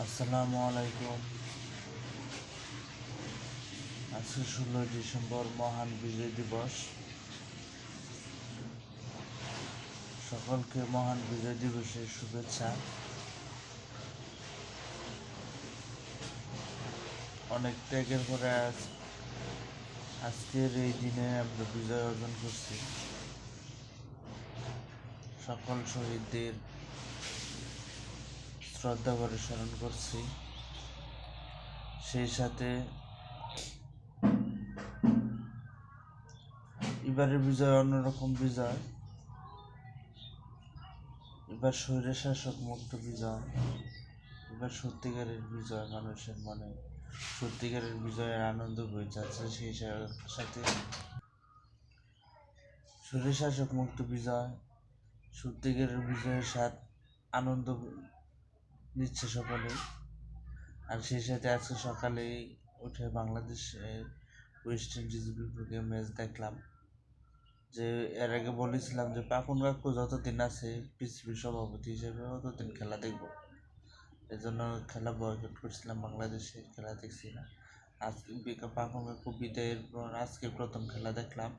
আসসালামু আলাইকুম। আজকে 16 ডিসেম্বর, মহান বিজয় দিবস। সকলকে মহান বিজয় দিবসের শুভেচ্ছা। অনেক ত্যাগের পরে আজকের এই দিনে আমরা বিজয় অর্জন করছি। সকল শহীদদের শ্রদ্ধা করে স্মরণ করছি। সেই সাথে এবারের বিজয় অন্যরকম বিজয়। এবার স্বৈর শাসক মুক্ত বিজয়। এবার সত্যিকারের বিজয়, মানুষের মনে সত্যিকারের বিজয়ের আনন্দ বয়ে যাচ্ছে। সেই সাথে স্বৈর শাসক মুক্ত বিজয়, সত্যিকারের বিজয়ের স্বাদ আনন্দ নিচ্ছে সকলে। আর সেই সাথে আজকে সকালে উঠে বাংলাদেশের ওয়েস্ট ইন্ডিজের বিপক্ষে ম্যাচ দেখলাম। যে এর আগে বলেছিলাম যে পাপন কাকু যতদিন আছে পিসিবির সভাপতি হিসেবে ততদিন খেলা দেখবো, এজন্য খেলা বয়কট করছিলাম, বাংলাদেশে খেলা দেখছি না। আজকে পাপন কাকু বিদায়ের পর আজকে প্রথম খেলা দেখলাম।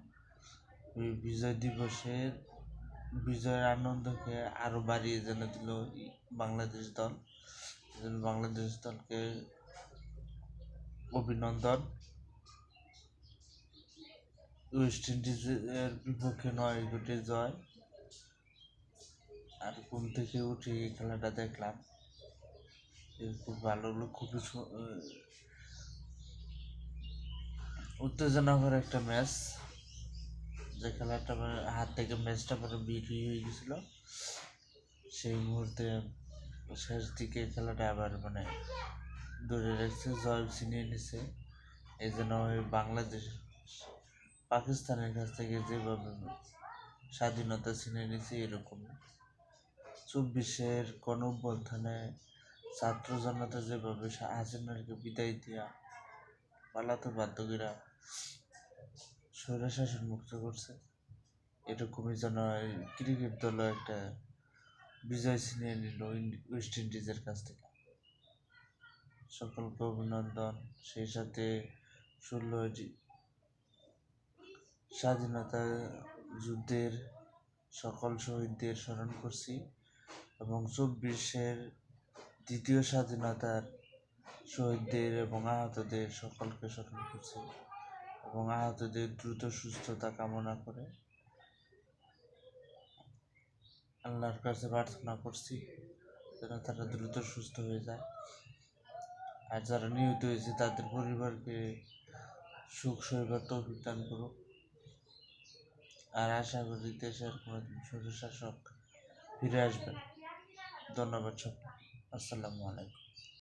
বিজয় দিবসের বিজয়ের আনন্দকে আরো বাড়িয়ে যেন দিল বাংলাদেশ দল। বাংলাদেশ দলকে অভিনন্দন। ওয়েস্ট ইন্ডিজের বিপক্ষে 9 উইকেটে জয়। আর ঘুম থেকে উঠে এই খেলাটা দেখলাম, খুব ভালো হলো। খুবই উত্তেজনাকর একটা ম্যাচ। যে খেলাটা হাত থেকে ম্যাচটা পরে বিক্রি হয়ে গেছিল, সেই মুহূর্তে শেষ দিকে খেলাটা আবার ধরে রাখছে, জয় ছিনিয়ে নিছে। এই জন্য বাংলাদেশ পাকিস্তানের কাছ থেকে যেভাবে স্বাধীনতা ছিনিয়ে নিছে, এরকম 24-এর গণঅভ্যুত্থানে ছাত্র জনতা যেভাবে হাসিনাকে বিদায় দিয়া পালাতে বাধ্য করা স্বৈরশাসন মুক্ত করছে, এরকমই যেন ক্রিকেট দলও একটা বিজয় ছিনিয়ে নিল ওয়েস্ট ইন্ডিজের কাছ থেকে। সকলকে অভিনন্দন। সেই সাথে 16 স্বাধীনতা যুদ্ধের সকল শহীদদের স্মরণ করছি এবং 24-এর দ্বিতীয় স্বাধীনতার শহীদদের এবং আহতদের সকলকে স্মরণ করছি এবং আহতদের দ্রুত সুস্থতা কামনা করে আল্লাহর কাছে প্রার্থনা করছি যেন তারা দ্রুত সুস্থ হয়ে যায়। আর যারা নিহত হয়েছে তাদের পরিবারকে সুখ সইবার তৌফিক দান করুক। আর আশা করি দেশের কোনোদিন স্বৈরশাসক ফিরে আসবেন। ধন্যবাদ সব। আসসালামু আলাইকুম।